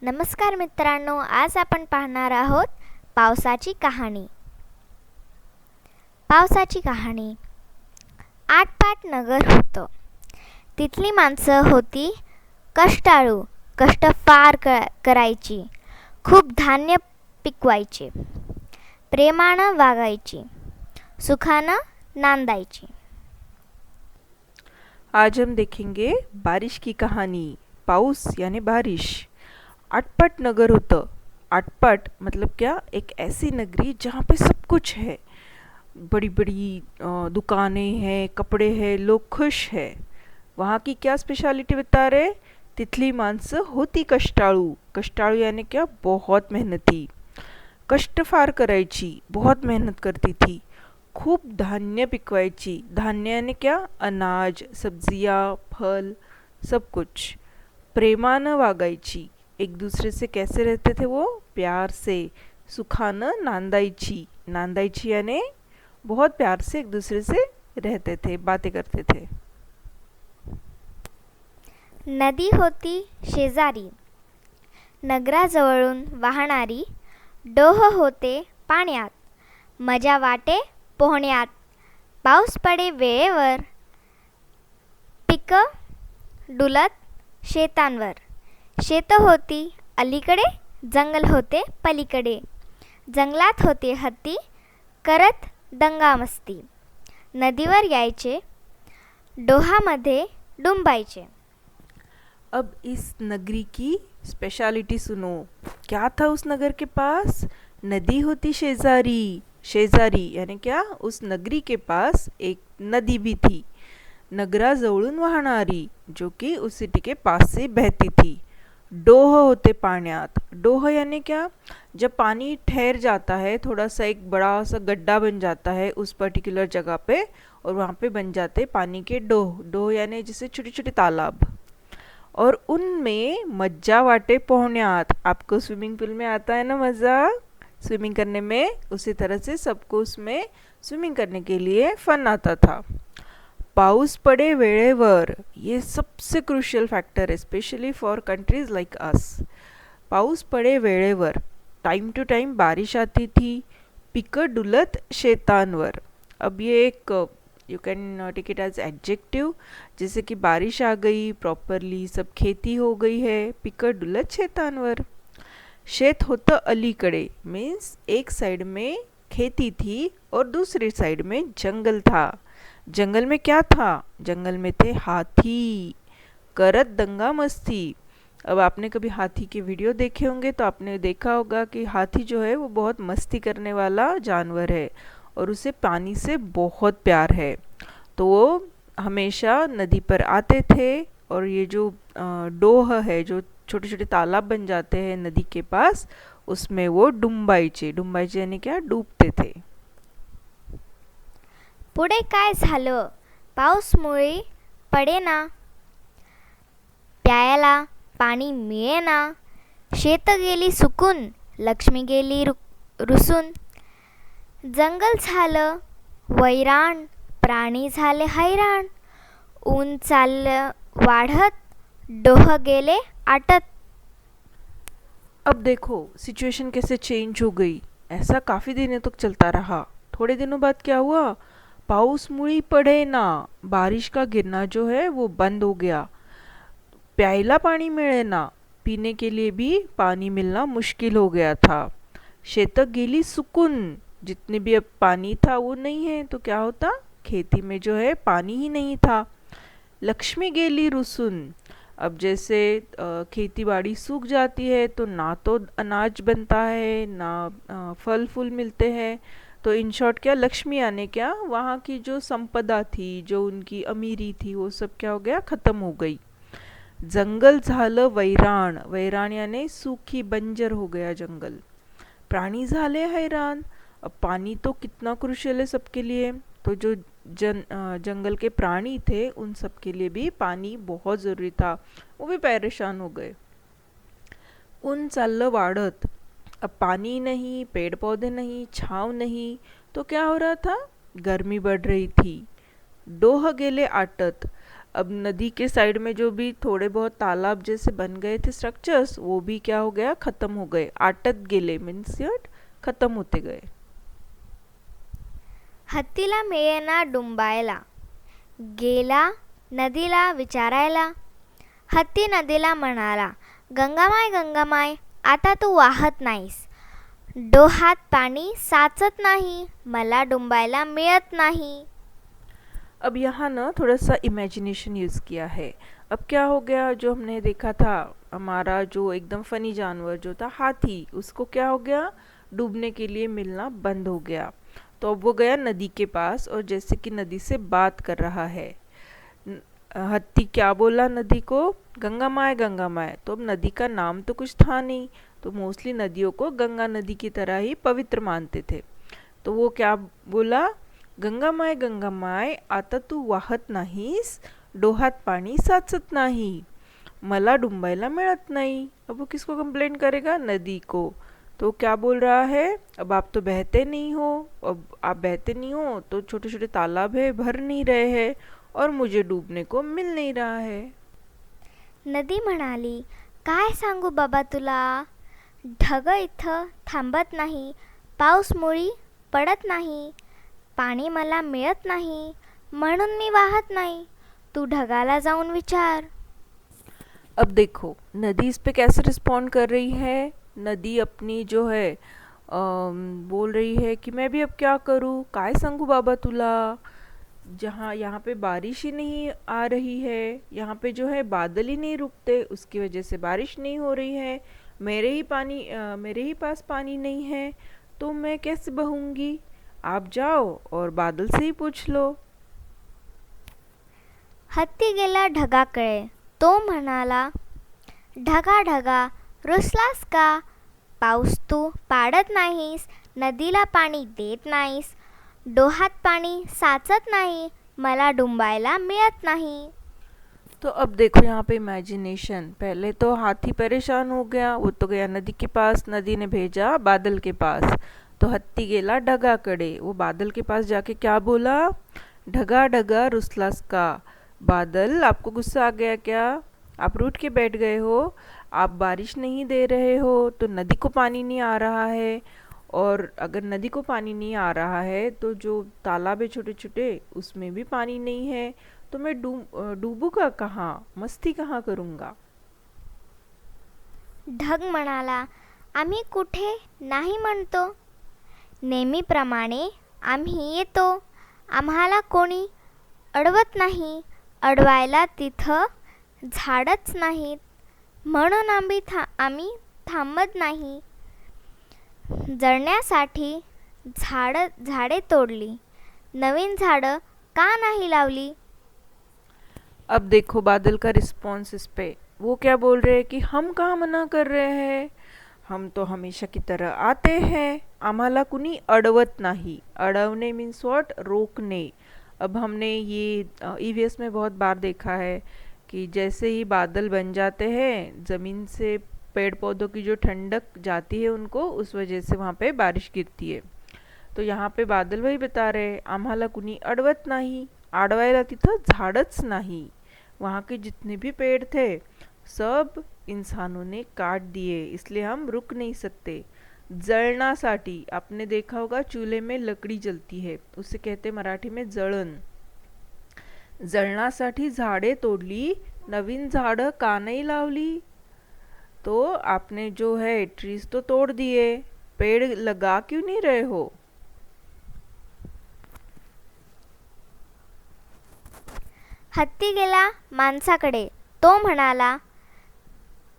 नमस्कार मित्रांनो, आज आपण पाहणार आहोत पावसाची कहाणी. पावसाची कहाणी. आटपाट नगर होतं. तिथली माणसं होती कष्टाळू. कष्ट फार करायची. खूप धान्य पिकवायचे. प्रेमानं वागायची. सुखानं नांदायची. आज हम देखेंगे बारिश की कहानी. पाउस यानी बारिश. आटपट नगर होतं. आटपट मतलब क्या? एक ऐसी नगरी जहाँ पे सब कुछ है. बड़ी बड़ी दुकानें हैं, कपड़े हैं, लोग खुश हैं. वहाँ की क्या स्पेशलिटी बता रहे? तिथली माणसं होती कष्टाळू. कष्टाळू यानी क्या? बहुत मेहनती. कष्ट फार करायची, बहुत मेहनत करती थी. खूप धान्य पिकवायची. धान्य यानी क्या? अनाज, सब्जियाँ, फल, सब कुछ. प्रेमानं वागायची. एक दूसरे से कैसे रहते थे वो? प्यार से. सुखानं नांदायची. नांदायची यानी बहुत प्यार से एक दूसरे से रहते थे, बातें करते थे. नदी होती शेजारी. नगराजवळून वाहणारी. डोह होते पाण्यात. मजा वाटे पोहण्यात. पाऊस पडे वेळेवर. पिकं डुलत शेतांवर. शेतं होती अलीकडे. जंगल होते पलीकडे. जंगलात होते हत्ती करत दंगामस्ती. नदीवर यायचे. डोहामध्ये डुंबायचे. अब इस नगरी की स्पेशलिटी सुनो. क्या था उस नगर के पास? नदी होती शेजारी. शेजारी यानी क्या? उस नगरी के पास एक नदी भी थी. नगराजवळून वाहणारी, जो कि उस सिटी के पास से बहती थी. डोह होते पाण्यात. डोह यानी क्या? जब पानी ठहर जाता है, थोड़ा सा एक बड़ा सा गड्ढा बन जाता है उस पर्टिकुलर जगह पे, और वहाँ पे बन जाते पानी के डोह. डोह यानी जैसे छोटे छोटे तालाब. और उनमें मज्जा वाटे पोहण्यात. आपको स्विमिंग पूल में आता है ना मज़ा स्विमिंग करने में? उसी तरह से सबको उसमें स्विमिंग करने के लिए फन आता था. पाऊस पडे वेळेवर. ये सबसे क्रुशियल फैक्टर है, specially for countries like us. पाऊस पडे वेळेवर. टाइम टू टाइम बारिश आती थी. पिकं डुलत शेतांवर. अब ये एक you can take it as adjective. जैसे कि बारिश आ गई, प्रॉपरली सब खेती हो गई है. पिकं डुलत शेतांवर. शेत होतं अलीकडे. मीन्स एक साइड में खेती थी और दूसरी साइड में जंगल था. जंगल में क्या था? जंगल में थे हाथी करत दंगा मस्ती. अब आपने कभी हाथी के वीडियो देखे होंगे तो आपने देखा होगा कि हाथी जो है वो बहुत मस्ती करने वाला जानवर है और उसे पानी से बहुत प्यार है. तो वो हमेशा नदी पर आते थे और ये जो डोह है, जो छोटे छोटे तालाब बन जाते हैं नदी के पास, उसमें वो डुंबायचे. डुंबायचे यानी क्या? डूबते थे. पुढे काय झालं? पाऊसमुळे पडेना. प्यायला पाणी मिळेना. शेतं गेली सुकून. लक्ष्मी गेली रुसून. जंगल झालं वैराण. प्राणी झाले हैराण. ऊन चाललं वाढत. डोह गेले आटत. अब देखो सिचुएशन कैसे चेंज हो गई. ऐसा काफ़ी दिनों तक चलता रहा. थोड़े दिनों बाद क्या हुआ? पाऊस मुड़ी पड़े ना. बारिश का गिरना जो है वो बंद हो गया. प्यायला पानी मिले ना. पीने के लिए भी पानी मिलना मुश्किल हो गया था. शेतं गेली सुकून. जितने भी अब पानी था वो नहीं है, तो क्या होता? खेती में जो है पानी ही नहीं था. लक्ष्मी गेली रुसून. अब जैसे खेती बाड़ी सूख जाती है तो ना तो अनाज बनता है, ना फल फूल मिलते हैं. तो इन शॉर्ट क्या? लक्ष्मी आने क्या? वहाँ की जो संपदा थी, जो उनकी अमीरी थी, वो सब क्या हो गया? ख़त्म हो गई. जंगल झालं वैराण. वैराण यानी सूखी बंजर हो गया जंगल. प्राणी झाले हैरान. अब पानी तो कितना क्रुशियल है सबके लिए. तो जो जंगल के प्राणी थे उन सब के लिए भी पानी बहुत ज़रूरी था. वो भी परेशान हो गए. ऊन चाललं वाढत. अब पानी नहीं, पेड़ पौधे नहीं, छाँव नहीं, तो क्या हो रहा था? गर्मी बढ़ रही थी. डोह गेले आटत. अब नदी के साइड में जो भी थोड़े बहुत तालाब जैसे बन गए थे स्ट्रक्चर्स, वो भी क्या हो गया, खत्म हो गए. आटत गेले मीन्स खत्म होते गए. हत्तीला मिळेना डुंबायला, गेला नदीला विचारायला. हत्ती नदीला म्हणाला, गंगामाय गंगामाय, आता तू वाहत नाहीस. डोहात पाणी साचत नाही, मला डुंबायला मिळत नाही. अब यहाँ ना थोड़ा सा इमेजिनेशन यूज़ किया है. अब क्या हो गया, जो हमने देखा था हमारा जो एकदम फनी जानवर जो था हाथी, उसको क्या हो गया, डूबने के लिए मिलना बंद हो गया. तो अब वो गया नदी के पास और जैसे कि नदी से बात कर रहा है. हत्ती क्या बोला नदी को, गंगा माए गंगा माए. तो अब नदी का नाम तो कुछ था नहीं, तो मोस्टली नदियों को गंगा नदी की तरह ही पवित्र मानते थे. तो वो क्या बोला, गंगा माय आता तू वाहत नाहीस, डोहात पाणी साचत नाही, मला डुंबायला मिळत नाही. अब वो किसको कंप्लेंट करेगा, नदी को. तो क्या बोल रहा है, अब आप तो बहते नहीं हो, अब आप बहते नहीं हो तो छोटे छोटे तालाब है भर नहीं रहे हैं और मुझे डूबने को मिल नहीं रहा है. नदी म्हणाली, काय सांगू बाबा तुला, ढग इथं थांबत नाही, पाऊस मुळी पडत नाही, पाणी मला मिळत नाही, म्हणून मी वाहत नाही. तू ढगाला जाऊन विचार. अब देखो नदी इस पे कैसे रिस्पॉन्ड कर रही है. नदी अपनी जो है बोल रही है कि मैं भी अब क्या करूँ, काय सांगू बाबा तुला, जहाँ यहाँ पे बारिश ही नहीं आ रही है, यहाँ पे जो है बादल ही नहीं रुकते, उसकी वजह से बारिश नहीं हो रही है, मेरे ही पास पानी नहीं है, तो मैं कैसे बहूँगी. आप जाओ और बादल से ही पूछ लो. हत्ती गेला ढगाकडे, तो म्हणाला, ढगा ढगा रुसलास का, पाऊस तू पाडत नाहीस, नदीला पाणी देत नाहीस, डोहात पाणी साचत नाही, मला डुंबायला मिळत नाही. तो अब देखो यहाँ पे इमेजिनेशन. पहले तो हाथी परेशान हो गया, वो तो गया नदी के पास, नदी ने भेजा बादल के पास. तो हत्ती गेला ढगाकडे, वो बादल के पास जाके क्या बोला, ढगा ढगा रुसलास का, बादल आपको गुस्सा आ गया क्या, आप रूठ के बैठ गए हो, आप बारिश नहीं दे रहे हो, तो नदी को पानी नहीं आ रहा है. और अगर नदी को पानी नहीं आ रहा है तो जो तालाब है छोटे छोटे उसमें भी पानी नहीं है, तो मैं डूबूंगा कहाँ, मस्ती कहाँ करूँगा. ढग म्हणाला, आम्ही कुठे नाही म्हणतो, नेहमीप्रमाणे आम्ही येतो, आम्हाला कोणी अडवत नाही, अडवायला तिथं झाडच नाहीत, म्हणून आम्ही थांबत नाही. जळण्यासाठी झाडे तोडली, नवीन झाडं का नाही लावली. अब देखो बादल का रिस्पॉन्स इस पे. वो क्या बोल रहे हैं कि हम कहाँ मना कर रहे हैं, हम तो हमेशा की तरह आते हैं, आम्हाला कुणी अडवत नाही. अडवणे मीन्स व्हाट, रोकने. अब हमने ये ईवीएस में बहुत बार देखा है कि जैसे ही बादल बन जाते हैं ज़मीन से पेड़ पौधों की जो ठंडक जाती है उनको, उस वजह से वहाँ पे बारिश गिरती है. तो यहाँ पे बादल वही बता रहे हैं, आम्हाला कुणी अडवत नाही, अडवायला तिथं झाडच नाही. वहाँ के जितने भी पेड़ थे सब इंसानों ने काट दिए, इसलिए हम रुक नहीं सकते. जळणासाठी, आपने देखा होगा चूल्हे में लकड़ी जलती है, उसे कहते मराठी में जळण. जळणासाठी झाडे तोडली, नवीन झाडं का नहीं लावली. तो आपने जो है ट्रीज तो तोड़ दिए, पेड़ लगा क्यों नहीं रहे हो. हत्ती गेला माणसाकडे, तो म्हणाला,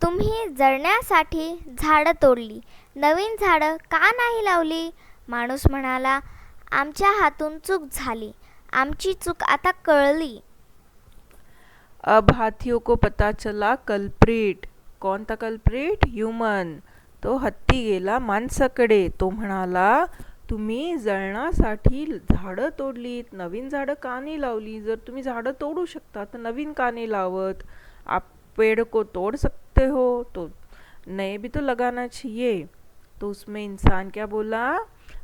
तुम्ही जळण्यासाठी झाडं तोडली, नवीन झाडं का नाही लावली. माणूस म्हणाला, आमच्या हातून चूक झाली, आमची चूक आता कळली. अब हाथियों को पता चला कल्प्रिट. कौन था कल्प्रिट, ह्यूमन. तो हत्ती गेला माणसाकडे, तो म्हणाला, तुम्ही जळणासाठी झाडं तोडलीत, नवीन झाडं का नाही लावली. जर तुम्ही झाडं तोडू शकता तर नवीन का नहीं लावत. आप पेड़ को तोड़ सकते हो तो नए भी तो लगाना चाहिए. तो उसमें इंसान क्या बोला,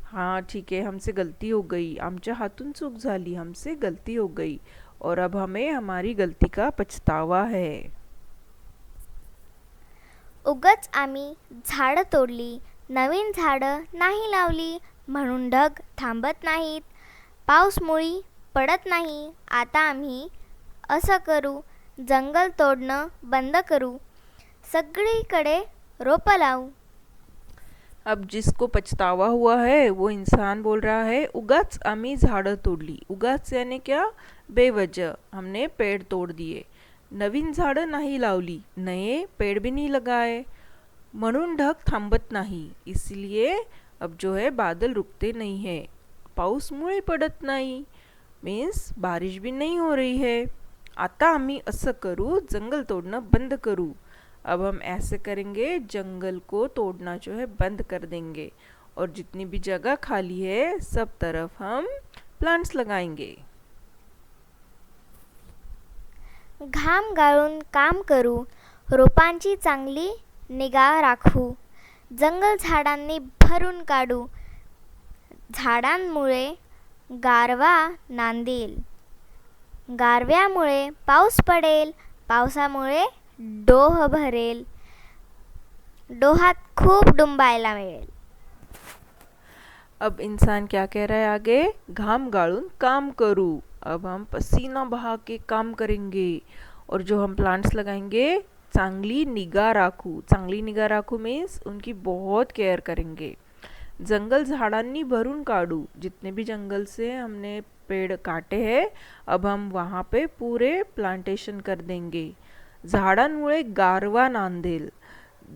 हाँ ठीक है, हमसे गलती हो गई, आमच्या हातून चूक झाली, हमसे गलती हो गई. और अब हमें हमारी गलती का पछतावा है। उगाच आम्ही झाडं तोडली, नवीन झाडं नाही लावली, म्हणून ढग थांबत नाहीत, पाऊस मुळी पडत नाही. आता आम्ही असं करू, जंगल तोडणं बंद करू, सगळीकडे रोपं लावू. अब जिसको पछतावा हुआ है वो इंसान बोल रहा है उगाच आम्ही झाडं तोडली. उगाच यानी क्या, बेवजह हमने पेड़ तोड़ दिए. नवीन झाडं नाही लावली, नए पेड़ भी नहीं लगाए. म्हणून ढग थांबत नाही, इसलिए अब जो है बादल रुकते नहीं है. पाऊस मुळे पडत नाही, मीन्स बारिश भी नहीं हो रही है. आता आम्ही असं करू, जंगल तोड़ना बंद करू. अब हम ऐसे करेंगे, जंगल को तोड़ना जो है बंद कर देंगे और जितनी भी जगह खाली है सब तरफ हम प्लांट्स लगाएंगे. घाम गाळून काम करू, रोपांची चांगली निगा राखू, जंगल झाडांनी भरून काढू, झाडांमुळे गारवा नांदेल, गारव्यामुळे पाऊस पडेल, पावसामुळे डोह भरेल, डोहात खूप डुंबायला मिळेल. अब इंसान क्या कह रहा है आगे, घाम गाळून काम करू. अब हम पसीना बहा के काम करेंगे और जो हम प्लांट्स लगाएंगे चांगली निगाह राखू. चांगली निगाह राखू मीन्स उनकी बहुत केयर करेंगे. जंगल झाडांनी भरून काढू, जितने भी जंगल से हमने पेड़ काटे हैं अब हम वहाँ पे पूरे प्लांटेशन कर देंगे. झाडांमुळे गारवा नांदेल,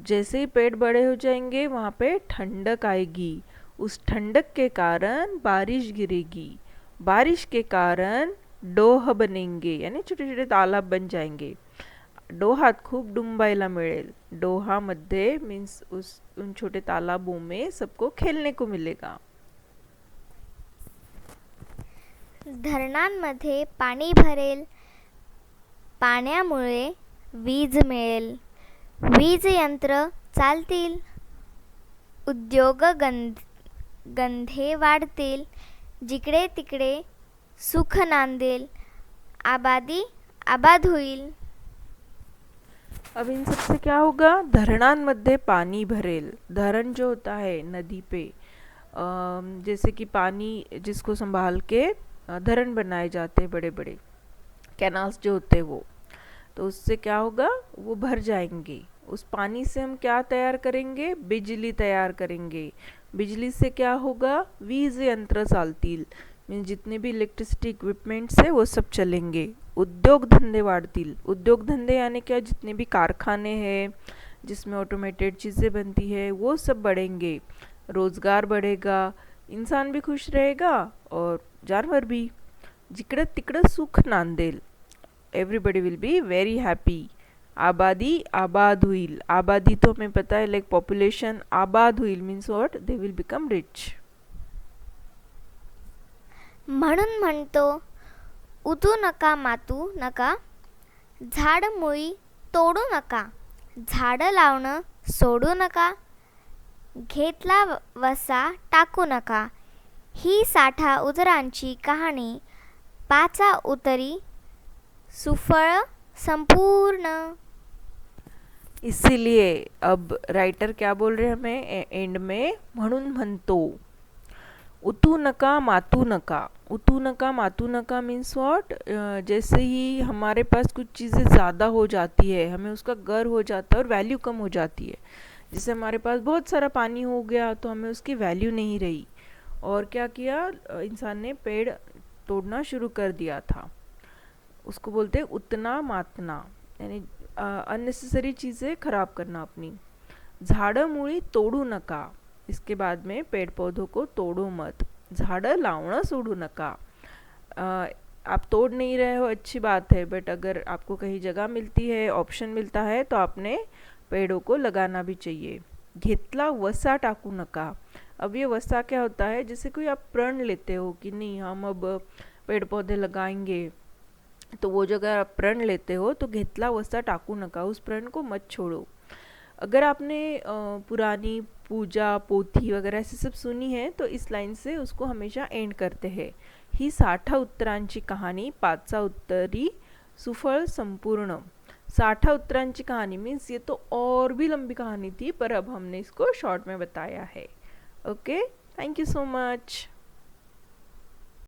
जैसे ही पेड़ बड़े हो जाएंगे वहाँ पे ठंडक आएगी, उस ठंडक के कारण बारिश गिरेगी, बारिश के कारण डोह बनेंगे यानी छोटे छोटे तालाब बन जाएंगे. डोहात खूप डुंबायला मिळेल, डोहामध्ये मीन्स उन छोटे तालाबों में सबको खेलने को मिलेगा. धरणांमध्ये पाणी भरेल, पाण्यामुळे वीज मिळेल, वीज यंत्र चालतील, उद्योग गंधे वाढतील, जिकडे तिकडे सुख नांदेल, आबादी आबाद होईल. अब इन सबसे क्या होगा, धरणांमध्ये पानी भरेल. धरण जो होता है नदी पे, जैसे कि पानी जिसको संभाल के धरण बनाए जाते हैं, बड़े बड़े कैनाल्स जो होते हैं वो, तो उससे क्या होगा, वो भर जाएंगे. उस पानी से हम क्या तैयार करेंगे, बिजली तैयार करेंगे. बिजली से क्या होगा, वीज यंत्र चालतील, मीन्स जितने भी इलेक्ट्रिसिटी इक्विपमेंट्स है वो सब चलेंगे. उद्योग धंदे वाढतील. उद्योग धंदे यानी क्या, जितने भी कारखाने हैं जिसमें ऑटोमेटेड चीज़ें बनती है वो सब बढ़ेंगे, रोज़गार बढ़ेगा, इंसान भी खुश रहेगा और जानवर भी. जिकडं तिकडं सुख नांदेल, everybody will be very happy. आबादी आबाद हुईल. आबादी तो हमें पता है लाइक पॉपुलेशन. आबाद हुईल means what, they will become rich. म्हणून म्हणतो, उतू नका मातू नका, झाड मुळी तोडू नका, झाडं लावणं सोडू नका, घेतला वसा टाकू नका. ही साठा उदरांची कहाणी, पाचा उतरी सुफळ संपूर्ण. इसीलिए अब राइटर क्या बोल रहे हैं हमें एंड में, म्हणून म्हणतो, उतू नका मातू नका. उतू नका मातू नका मीन्स व्हाट, जैसे ही हमारे पास कुछ चीज़ें ज़्यादा हो जाती है, हमें उसका गर्व हो जाता है और वैल्यू कम हो जाती है. जैसे हमारे पास बहुत सारा पानी हो गया तो हमें उसकी वैल्यू नहीं रही, और क्या किया, इंसान ने पेड़ तोड़ना शुरू कर दिया था. उसको बोलते हैं उतना मातना, यानी अननेसेसरी चीज़ें खराब करना अपनी. झाडं मुळी तोडू नका, इसके बाद में पेड़ पौधों को तोड़ो मत. झाडं लावणं सोडू नका. आप तोड़ नहीं रहे हो अच्छी बात है, बट अगर आपको कहीं जगह मिलती है, ऑप्शन मिलता है, तो आपने पेड़ों को लगाना भी चाहिए. घेतला वसा टाकू नका. अब ये वसा क्या होता है, जैसे कोई आप प्रण लेते हो कि नहीं हम अब पेड़ पौधे लगाएंगे, तो वो जो अगर आप प्रण लेते हो तो घेतला वसा टाकू नका, उस प्रण को मत छोड़ो. अगर आपने पुरानी पूजा पोथी वगैरह ऐसे सब सुनी है तो इस लाइन से उसको हमेशा एंड करते हैं ही 60 उत्तरांची कहानी 5चा उत्तरी सुफल संपूर्ण। 60 उत्तरांची कहानी मीन्स ये तो और भी लंबी कहानी थी, पर अब हमने इसको शॉर्ट में बताया है। Okay, thank you so much.